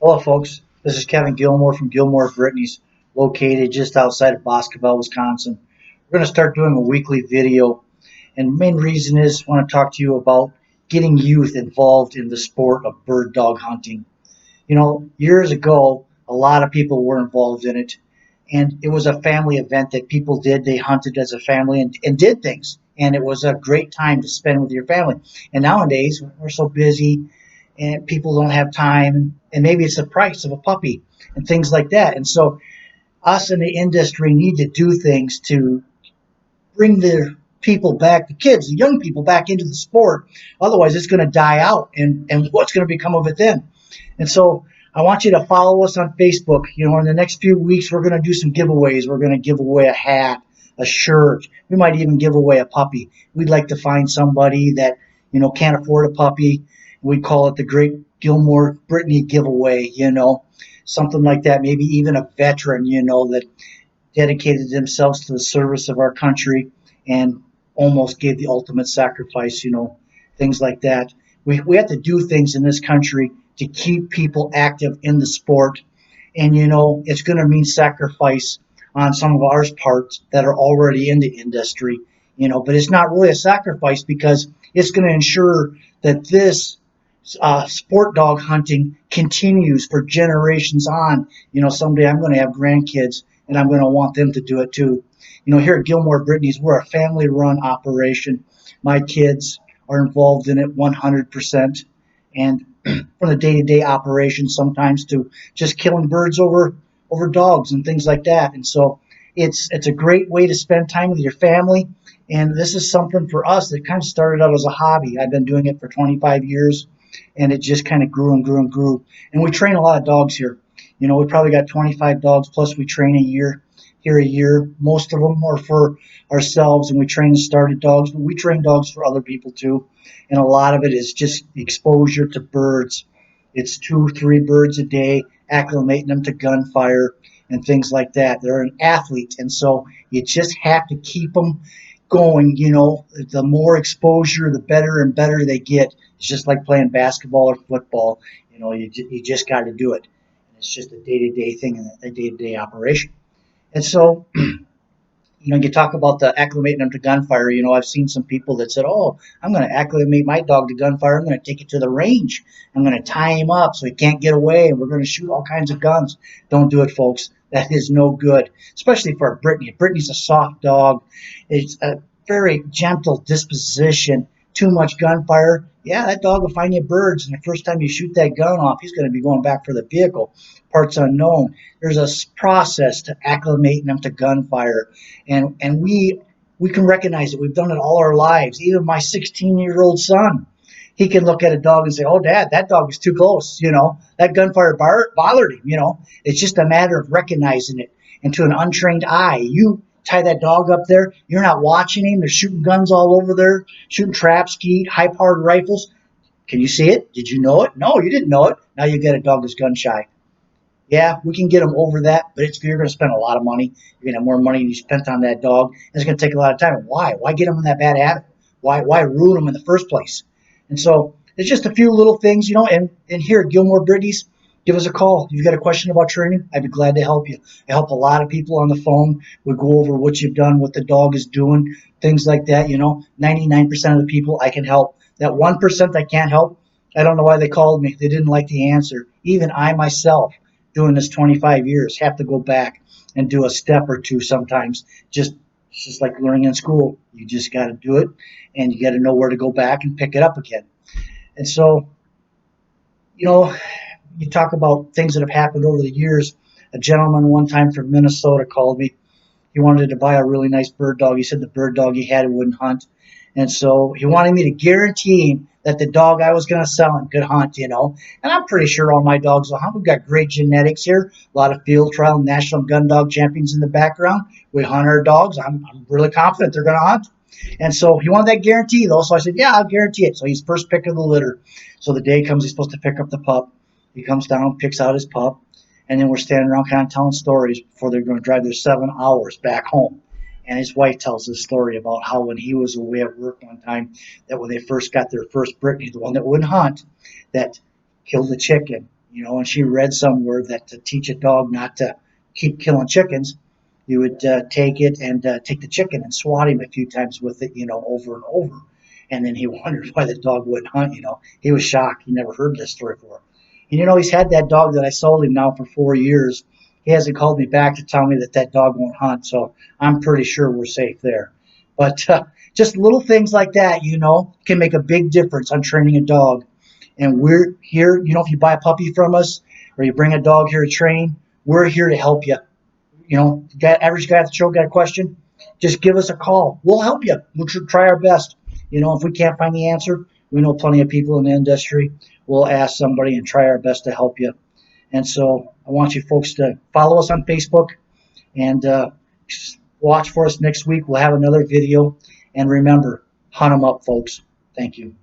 Hello, folks. This is Kevin Gilmore from Gilmore Brittanys, located just outside of Boscobel, Wisconsin. We're going to start doing a weekly video, and the main reason is I want to talk to you about getting youth involved in the sport of bird dog hunting. Years ago, a lot of people were involved in it, and it was a family event that people did. They hunted as a family and did things, and it was a great time to spend with your family. And nowadays, we're so busy and people don't have time, and maybe it's the price of a puppy and things like that. And so us in the industry need to do things to bring the people back, the kids, the young people back into the sport. Otherwise, it's going to die out, and what's going to become of it then? And so I want you to follow us on Facebook. In the next few weeks, we're going to do some giveaways. We're going to give away a hat, a shirt. We might even give away a puppy. We'd like to find somebody that, can't afford a puppy. We call it the Great Gilmore Brittany Giveaway, something like that. Maybe even a veteran, that dedicated themselves to the service of our country and almost gave the ultimate sacrifice, things like that. We have to do things in this country to keep people active in the sport. And, it's going to mean sacrifice on some of our parts that are already in the industry, but it's not really a sacrifice because it's going to ensure that this sport dog hunting continues for generations on. Someday I'm going to have grandkids and I'm going to want them to do it too. Here at Gilmore Brittanys, we're a family run operation. My kids are involved in it 100%. And from the day-to-day operations sometimes to just killing birds over dogs and things like that. And so it's a great way to spend time with your family. And this is something for us that kind of started out as a hobby. I've been doing it for 25 years, and it just kind of grew and grew and grew. And we train a lot of dogs here. We probably got 25 dogs, plus we train a year. Most of them are for ourselves, and we train started dogs, but we train dogs for other people too. And a lot of it is just exposure to birds. It's 2-3 birds a day, acclimating them to gunfire and things like that. They're an athlete, and so you just have to keep them going. The more exposure, the better and better they get. It's just like playing basketball or football. You just got to do it. And it's just a day-to-day thing and a day-to-day operation. And so, you talk about the acclimating them to gunfire. I've seen some people that said, "Oh, I'm going to acclimate my dog to gunfire. I'm going to take it to the range. I'm going to tie him up so he can't get away, and we're going to shoot all kinds of guns." Don't do it, folks. That is no good, especially for a Brittany. Brittany's a soft dog. It's a very gentle disposition. Too much gunfire, yeah, that dog will find you birds, and the first time you shoot that gun off, he's going to be going back for the vehicle. Parts unknown. There's a process to acclimating them to gunfire, and we can recognize it. We've done it all our lives. Even my 16-year-old son, he can look at a dog and say, "Oh, Dad, that dog is too close. That gunfire bothered him." It's just a matter of recognizing it. And to an untrained eye, you tie that dog up there, you're not watching him. They're shooting guns all over there, shooting trap skeet, high-powered rifles. Can you see it? Did you know it? No, you didn't know it. Now you get a dog that's gun shy. Yeah, we can get them over that, but you're going to spend a lot of money. You're going to have more money than you spent on that dog. And it's going to take a lot of time. Why? Why get them in that bad habit? Why ruin them in the first place? And so it's just a few little things, and here at Gilmore Brittanys, give us a call. If you've got a question about training, I'd be glad to help you. I help a lot of people on the phone. We go over what you've done, what the dog is doing, things like that. 99% of the people I can help. That 1% I can't help, I don't know why they called me. They didn't like the answer. Even I myself, doing this 25 years, have to go back and do a step or two sometimes. It's just like learning in school. You just got to do it, and you got to know where to go back and pick it up again. And so, you talk about things that have happened over the years. A gentleman one time from Minnesota called me. He wanted to buy a really nice bird dog. He said the bird dog he had wouldn't hunt. And so he wanted me to guarantee him that the dog I was going to sell him could hunt, And I'm pretty sure all my dogs will hunt. We've got great genetics here. A lot of field trial national gun dog champions in the background. We hunt our dogs. I'm really confident they're going to hunt. And so he wanted that guarantee, though. So I said, yeah, I'll guarantee it. So he's first pick of the litter. So the day comes, he's supposed to pick up the pup. He comes down, picks out his pup. And then we're standing around kind of telling stories before they're going to drive their 7 hours back home. And his wife tells this story about how when he was away at work one time, that when they first got their first Brittany, the one that wouldn't hunt, that killed a chicken And she read somewhere that to teach a dog not to keep killing chickens, you would take it and take the chicken and swat him a few times with it, over and over. And then he wondered why the dog wouldn't hunt. He was shocked. He never heard this story before. And he's had that dog that I sold him now for 4 years. He hasn't called me back to tell me that dog won't hunt. So I'm pretty sure we're safe there. But just little things like that, can make a big difference on training a dog. And we're here, if you buy a puppy from us or you bring a dog here to train, we're here to help you. Average guy at the show got a question, just give us a call. We'll help you. We'll try our best. If we can't find the answer, we know plenty of people in the industry. We'll ask somebody and try our best to help you. And so I want you folks to follow us on Facebook and watch for us next week. We'll have another video. And remember, hunt them up, folks. Thank you.